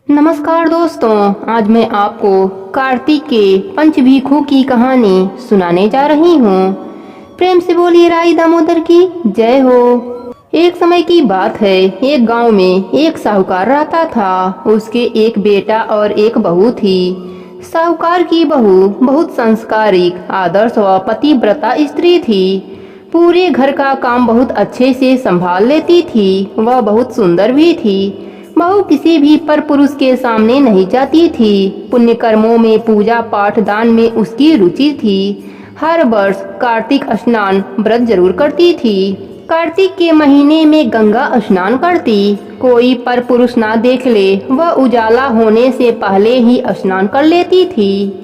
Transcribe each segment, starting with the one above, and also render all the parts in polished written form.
नमस्कार दोस्तों, आज मैं आपको कार्तिक के पंचभीखू की कहानी सुनाने जा रही हूँ। प्रेम से बोलिए राई दामोदर की जय हो। एक समय की बात है, एक गांव में एक साहूकार रहता था। उसके एक बेटा और एक बहू थी। साहूकार की बहू बहुत संस्कारिक, आदर्श व पतिव्रता स्त्री थी। पूरे घर का काम बहुत अच्छे से संभाल लेती थी। वह बहुत सुंदर भी थी। बहू किसी भी पर पुरुष के सामने नहीं जाती थी। पुण्य कर्मों में, पूजा पाठ, दान में उसकी रुचि थी। हर वर्ष कार्तिक स्नान व्रत जरूर करती थी। कार्तिक के महीने में गंगा स्नान करती। कोई पर पुरुष ना देख ले, वह उजाला होने से पहले ही स्नान कर लेती थी।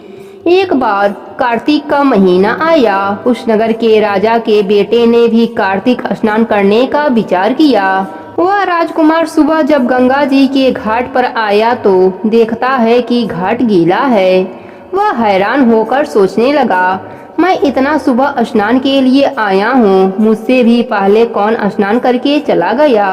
एक बार कार्तिक का महीना आया। उस नगर के राजा के बेटे ने भी कार्तिक स्नान करने का विचार किया। वह राजकुमार सुबह जब गंगा जी के घाट पर आया तो देखता है कि घाट गीला है। वह हैरान होकर सोचने लगा, मैं इतना सुबह स्नान के लिए आया हूँ, मुझसे भी पहले कौन स्नान करके चला गया।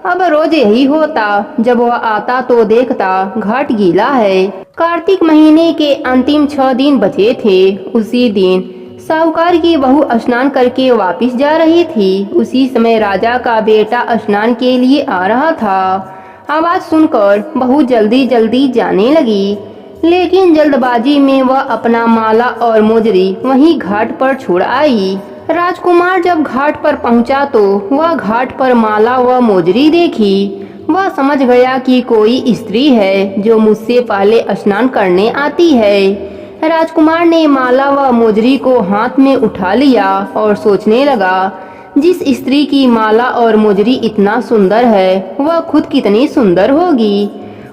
अब रोज यही होता, जब वह आता तो देखता घाट गीला है। कार्तिक महीने के अंतिम 6 दिन बचे थे। उसी दिन साहूकार की बहू स्नान करके वापस जा रही थी। उसी समय राजा का बेटा स्नान के लिए आ रहा था। आवाज सुनकर बहू जल्दी जल्दी जाने लगी, लेकिन जल्दबाजी में वह अपना माला और मोजरी वहीं घाट पर छोड़ आई। राजकुमार जब घाट पर पहुंचा तो वह घाट पर माला व मोजरी देखी। वह समझ गया कि कोई स्त्री है जो मुझसे पहले स्नान करने आती है। राजकुमार ने माला व मोजरी को हाथ में उठा लिया और सोचने लगा, जिस स्त्री की माला और मोजरी इतना सुंदर है, वह खुद कितनी सुंदर होगी।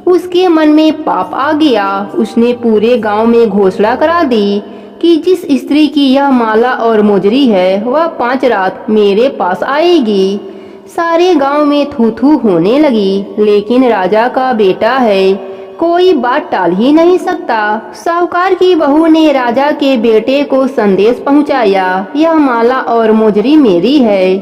उसके मन में पाप आ गया। उसने पूरे गांव में घोषणा करा दी कि जिस स्त्री की यह माला और मोजरी है, वह 5 रात मेरे पास आएगी। सारे गांव में थू थू होने लगी, लेकिन राजा का बेटा है, कोई बात टाल ही नहीं सकता। साहूकार की बहू ने राजा के बेटे को संदेश पहुंचाया, यह माला और मोजरी मेरी है।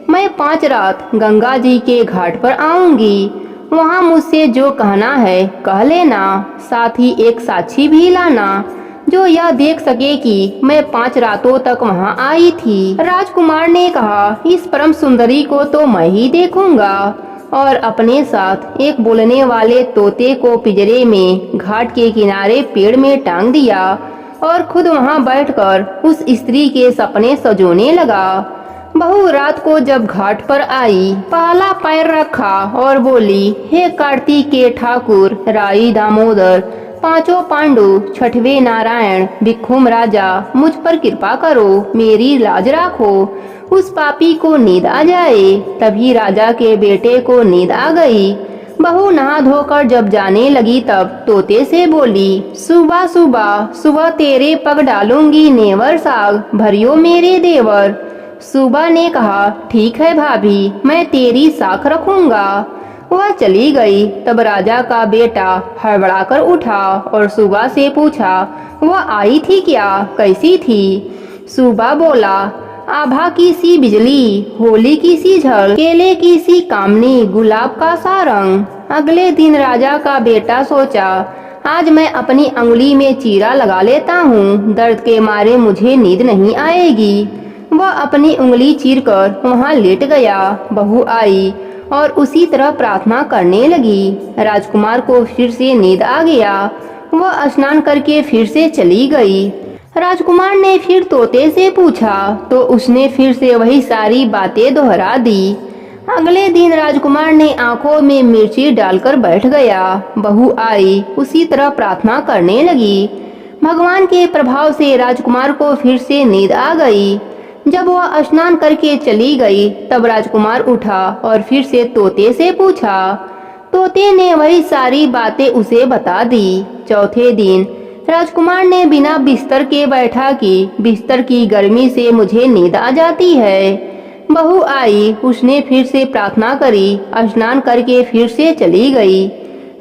मैं 5 रात गंगा जी के घाट पर आऊंगी। वहां मुझसे जो कहना है कह लेना। साथ ही एक साक्षी भी लाना जो यह देख सके कि मैं 5 रातों तक वहां आई थी। राजकुमार ने कहा, इस परम सुंदरी को तो मैं ही देखूंगा, और अपने साथ एक बोलने वाले तोते को पिंजरे में घाट के किनारे पेड़ में टांग दिया और खुद वहां बैठकर उस स्त्री के सपने सजोने लगा। बहू रात को जब घाट पर आई, पहला पैर रखा और बोली, हे कार्तिक के ठाकुर राई दामोदर, 5 पांडु, 6वें नारायण, भिक्खुम राजा, मुझ पर कृपा करो, मेरी लाज राखो, उस पापी को नींद आ जाए। तभी राजा के बेटे को नींद आ गई। बहू नहा धोकर जब जाने लगी तब तोते से बोली, सुबह सुबह सुबह तेरे पग डालूंगी नेवर साग, भरियो मेरे देवर। सुबह ने कहा, ठीक है भाभी, मैं तेरी साख रखूंगा। वह चली गई। तब राजा का बेटा हड़बड़ाकर उठा और सुबह से पूछा, वह आई थी क्या, कैसी थी? सुबह बोला, आभा की सी बिजली, होली की सी झल, केले की सी कामनी, गुलाब का सा रंग। अगले दिन राजा का बेटा सोचा, आज मैं अपनी अंगुली में चीरा लगा लेता हूँ, दर्द के मारे मुझे नींद नहीं आएगी। वह अपनी उंगली चीरकर वहाँ लेट गया। बहू आई और उसी तरह प्रार्थना करने लगी। राजकुमार को फिर से नींद आ गया। वह स्नान करके फिर से चली गई। राजकुमार ने फिर तोते से पूछा तो उसने फिर से वही सारी बातें दोहरा दी। अगले दिन राजकुमार ने आंखों में मिर्ची डालकर बैठ गया। बहू आई, उसी तरह प्रार्थना करने लगी। भगवान के प्रभाव से राजकुमार को फिर से नींद आ गई। जब वह स्नान करके चली गई तब राजकुमार उठा और फिर से तोते से पूछा। तोते ने वही सारी बातें उसे बता दी। चौथे दिन राजकुमार ने बिना बिस्तर के बैठा कि बिस्तर की गर्मी से मुझे नींद आ जाती है। बहू आई, उसने फिर से प्रार्थना करी, स्नान करके फिर से चली गई।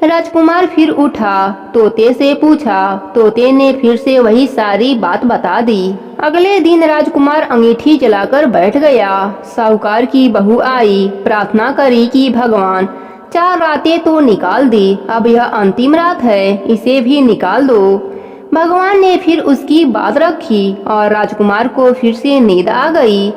राजकुमार फिर उठा, तोते से पूछा। तोते ने फिर से वही सारी बात बता दी। अगले दिन राजकुमार अंगीठी जलाकर बैठ गया। साहूकार की बहू आई, प्रार्थना करी कि भगवान 4 रातें तो निकाल दी, अब यह अंतिम रात है, इसे भी निकाल दो। भगवान ने फिर उसकी बात रखी और राजकुमार को फिर से नींद आ गई।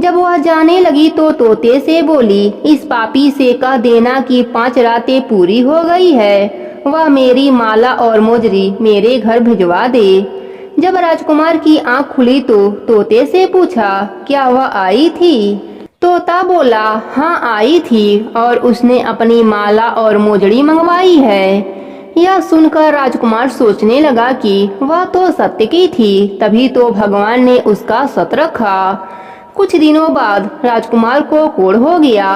जब वह जाने लगी तो तोते से बोली, इस पापी से कह देना कि 5 रातें पूरी हो गई है, वह मेरी माला और मोजरी मेरे घर भिजवा दे। जब राजकुमार की आंख खुली तो तोते से पूछा, क्या वह आई थी? तोता बोला, हाँ आई थी, और उसने अपनी माला और मोजड़ी मंगवाई है। यह सुनकर राजकुमार सोचने लगा कि वह तो सत्य की थी, तभी तो भगवान ने उसका सत रखा। कुछ दिनों बाद राजकुमार को कोढ़ हो गया।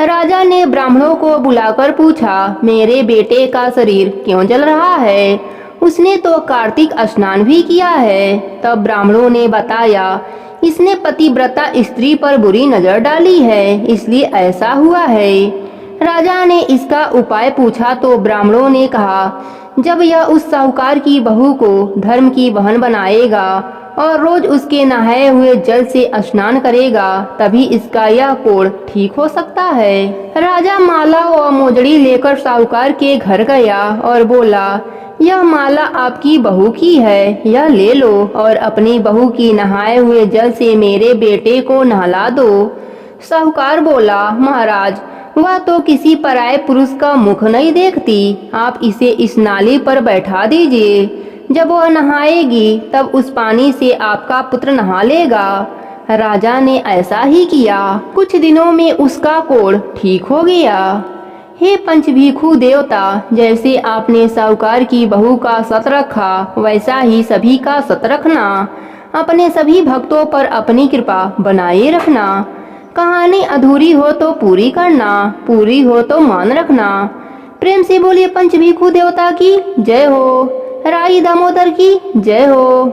राजा ने ब्राह्मणों को बुलाकर पूछा, मेरे बेटे का शरीर क्यों जल रहा है? उसने तो कार्तिक स्नान भी किया है। तब ब्राह्मणों ने बताया, इसने पतिव्रता स्त्री पर बुरी नजर डाली है, इसलिए ऐसा हुआ है। राजा ने इसका उपाय पूछा तो ब्राह्मणों ने कहा, जब यह उस साहूकार की बहू को धर्म की बहन बनाएगा और रोज उसके नहाए हुए जल से स्नान करेगा, तभी इसका यह कोढ़ ठीक हो सकता है। राजा माला व मोजड़ी लेकर साहूकार के घर गया और बोला, यह माला आपकी बहू की है, यह ले लो और अपनी बहू की नहाए हुए जल से मेरे बेटे को नहला दो। साहूकार बोला, महाराज, वह तो किसी पराये पुरुष का मुख नहीं देखती, आप इसे इस नाली पर बैठा दीजिए। जब वह नहाएगी तब उस पानी से आपका पुत्र नहा लेगा। राजा ने ऐसा ही किया। कुछ दिनों में उसका कोढ़ ठीक हो गया। हे पंचभीखु देवता, जैसे आपने साहूकार की बहू का सत रखा, वैसा ही सभी का सत रखना। अपने सभी भक्तों पर अपनी कृपा बनाए रखना। कहानी अधूरी हो तो पूरी करना, पूरी हो तो मान रखना। प्रेम से बोलिए पंचभीखु देवता की जय हो। राई दामोदर की जय हो।